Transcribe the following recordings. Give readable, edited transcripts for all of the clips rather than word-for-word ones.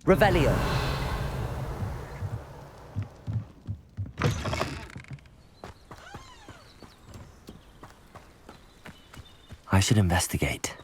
Revelio. I should investigate.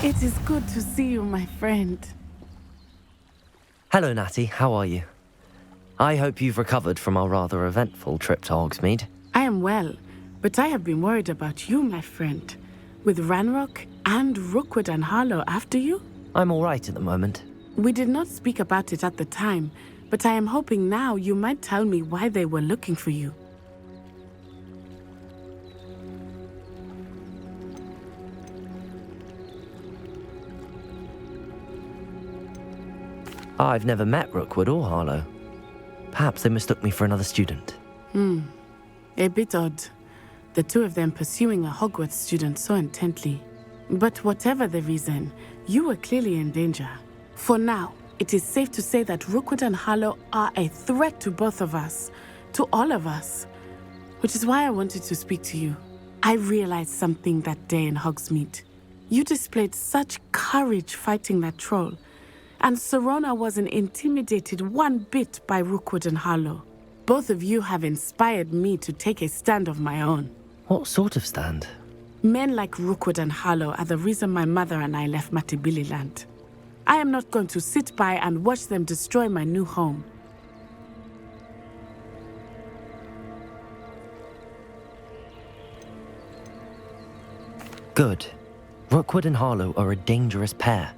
It is good to see you, my friend. Hello, Natty. How are you? I hope you've recovered from our rather eventful trip to Hogsmeade. I am well, but I have been worried about you, my friend. With Ranrock and Rookwood and Harlow after you? I'm all right at the moment. We did not speak about it at the time, but I am hoping now you might tell me why they were looking for you. I've never met Rookwood or Harlow. Perhaps they mistook me for another student. A bit odd. The two of them pursuing a Hogwarts student so intently. But whatever the reason, you were clearly in danger. For now, it is safe to say that Rookwood and Harlow are a threat to both of us, to all of us. Which is why I wanted to speak to you. I realized something that day in Hogsmeade. You displayed such courage fighting that troll. And Serona wasn't intimidated one bit by Rookwood and Harlow. Both of you have inspired me to take a stand of my own. What sort of stand? Men like Rookwood and Harlow are the reason my mother and I left Matibili land. I am not going to sit by and watch them destroy my new home. Good. Rookwood and Harlow are a dangerous pair.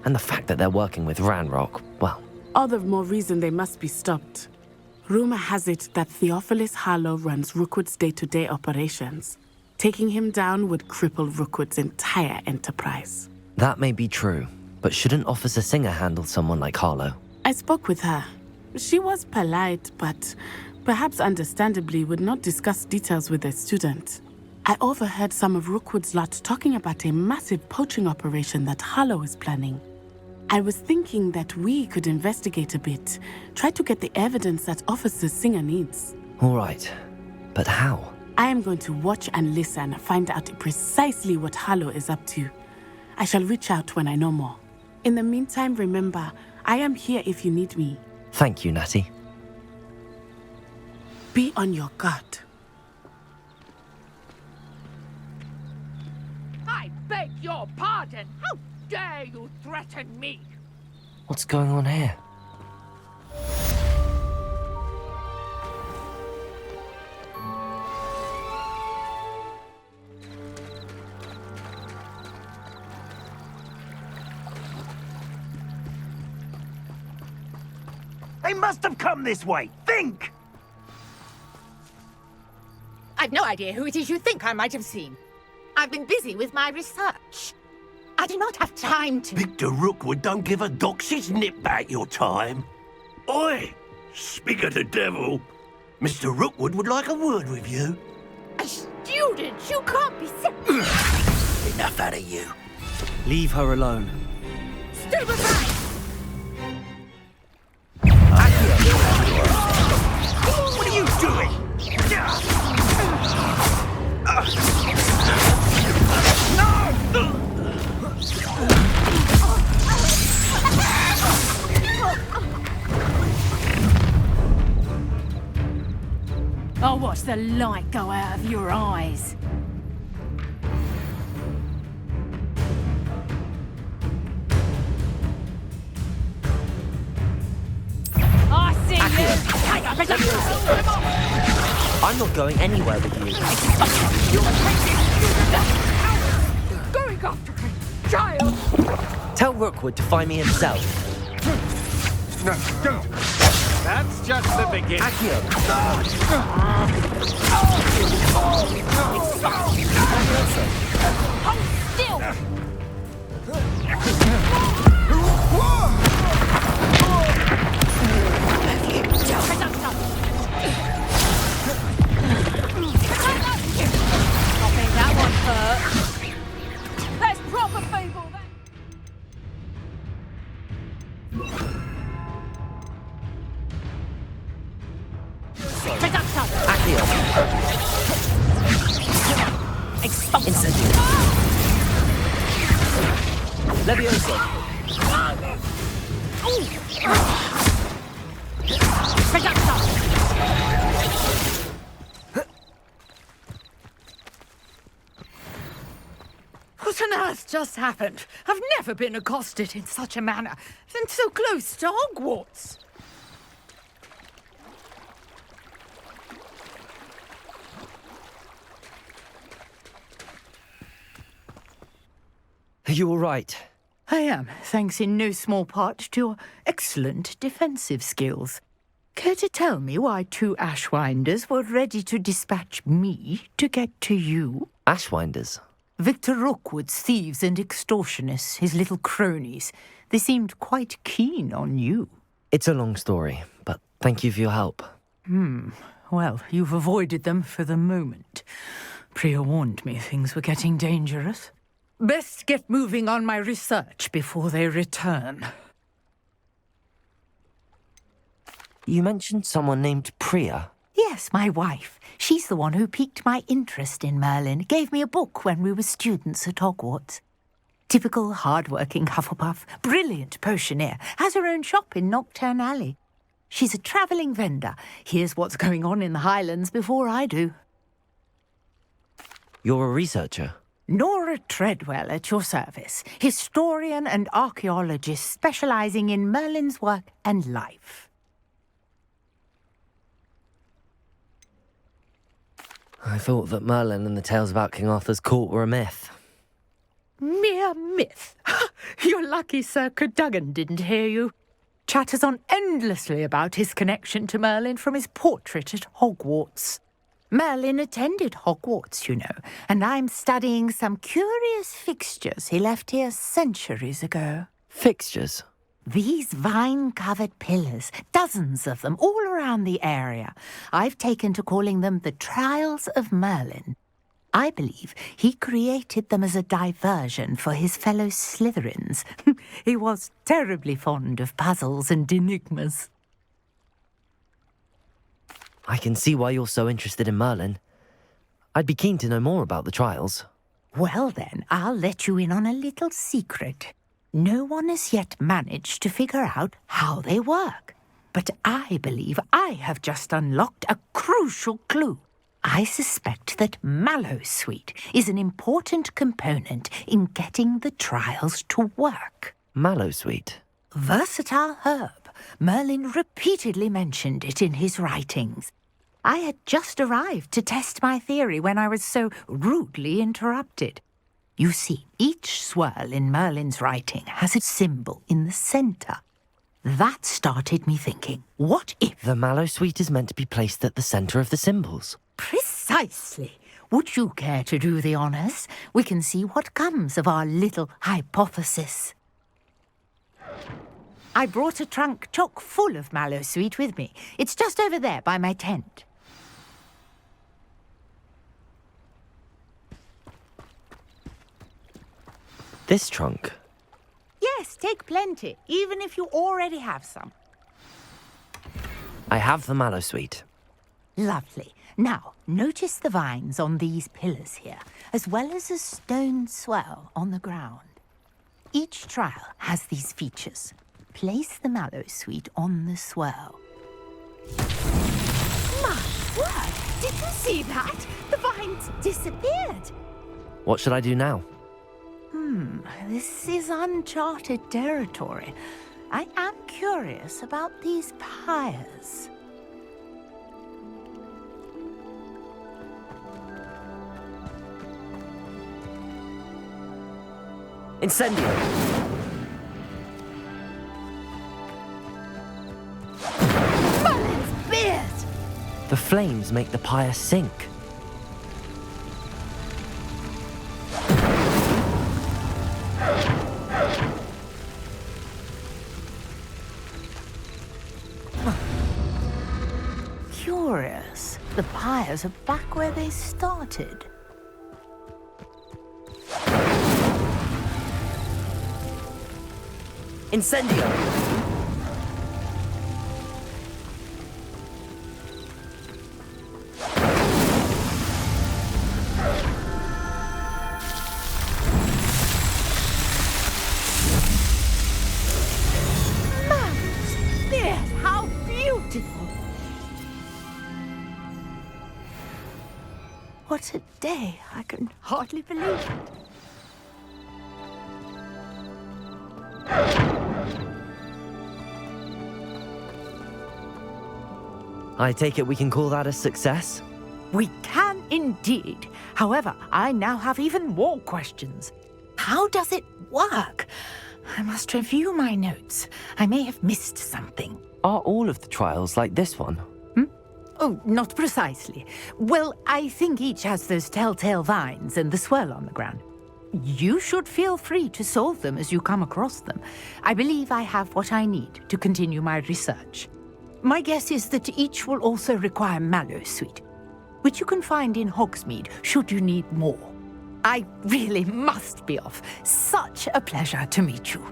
And the fact that they're working with Ranrock, well... All the more reason they must be stopped. Rumor has it that Theophilus Harlow runs Rookwood's day-to-day operations. Taking him down would cripple Rookwood's entire enterprise. That may be true, but shouldn't Officer Singer handle someone like Harlow? I spoke with her. She was polite, but perhaps understandably would not discuss details with a student. I overheard some of Rookwood's lot talking about a massive poaching operation that Harlow is planning. I was thinking that we could investigate a bit, try to get the evidence that Officer Singer needs. All right, but how? I am going to watch and listen, find out precisely what Harlow is up to. I shall reach out when I know more. In the meantime, remember, I am here if you need me. Thank you, Natty. Be on your guard. I beg your pardon. How dare you threaten me? What's going on here? They must have come this way. Think! I've no idea who it is you think I might have seen. I've been busy with my research. I do not have time to... Victor Rookwood don't give a doxy's nip back your time. Oi! Speak of the devil. Mr. Rookwood would like a word with you. A student? You can't be Enough out of you. Leave her alone. Stay behind! What are you doing? I'll watch the light go out of your eyes. I see you! Hey, I better I'm not going anywhere with you. going after a child! Tell Rookwood to find me himself. No, don't. That's just the beginning. Accio! Hold still! think that one hurt. That's proper fable. Production. Accio. Incendio. Levioso. Production. What on earth just happened? I've never been accosted in such a manner, and so close to Hogwarts. Are you all right? I am, thanks in no small part to your excellent defensive skills. Care to tell me why 2 Ashwinders were ready to dispatch me to get to you? Ashwinders. Victor Rookwood's thieves and extortionists, his little cronies. They seemed quite keen on you. It's a long story, but thank you for your help. Well, you've avoided them for the moment. Priya warned me things were getting dangerous. Best get moving on my research before they return. You mentioned someone named Priya. Yes, my wife. She's the one who piqued my interest in Merlin. Gave me a book when we were students at Hogwarts. Typical hard-working Hufflepuff, brilliant potioneer, has her own shop in Knockturn Alley. She's a travelling vendor. Hears what's going on in the Highlands before I do. You're a researcher. Nora Treadwell at your service, historian and archaeologist specialising in Merlin's work and life. I thought that Merlin and the tales about King Arthur's court were a myth. Mere myth. You're lucky Sir Cadogan didn't hear you. Chatters on endlessly about his connection to Merlin from his portrait at Hogwarts. Merlin attended Hogwarts, you know, and I'm studying some curious fixtures he left here centuries ago. Fixtures? These vine-covered pillars, dozens of them, all around the area. I've taken to calling them the Trials of Merlin. I believe he created them as a diversion for his fellow Slytherins. He was terribly fond of puzzles and enigmas. I can see why you're so interested in Merlin. I'd be keen to know more about the trials. Well then, I'll let you in on a little secret. No one has yet managed to figure out how they work. But I believe I have just unlocked a crucial clue. I suspect that Mallowsweet is an important component in getting the trials to work. Mallowsweet? Versatile herb. Merlin repeatedly mentioned it in his writings. I had just arrived to test my theory when I was so rudely interrupted. You see, each swirl in Merlin's writing has a symbol in the centre. That started me thinking, what if... The Mallowsweet is meant to be placed at the centre of the symbols. Precisely. Would you care to do the honours? We can see what comes of our little hypothesis. I brought a trunk chock full of Mallowsweet with me. It's just over there by my tent. This trunk? Yes, take plenty, even if you already have some. I have the Mallowsweet. Lovely. Now, notice the vines on these pillars here, as well as a stone swell on the ground. Each trial has these features. Place the Mallowsweet on the swirl. My word! Did you see that? The vines disappeared. What should I do now? This is uncharted territory. I am curious about these pyres. Incendio! Merlin's beard! The flames make the pyre sink. curious. The pyres are back where they started. Incendio! Yes, how beautiful! What a day! I can hardly believe it. I take it we can call that a success? We can indeed. However, I now have even more questions. How does it work? I must review my notes. I may have missed something. Are all of the trials like this one? Oh, not precisely. Well, I think each has those telltale vines and the swirl on the ground. You should feel free to solve them as you come across them. I believe I have what I need to continue my research. My guess is that each will also require mallow sweet, which you can find in Hogsmeade should you need more. I really must be off. Such a pleasure to meet you.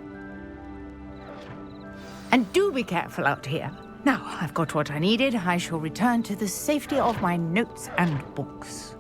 And do be careful out here. Now I've got what I needed. I shall return to the safety of my notes and books.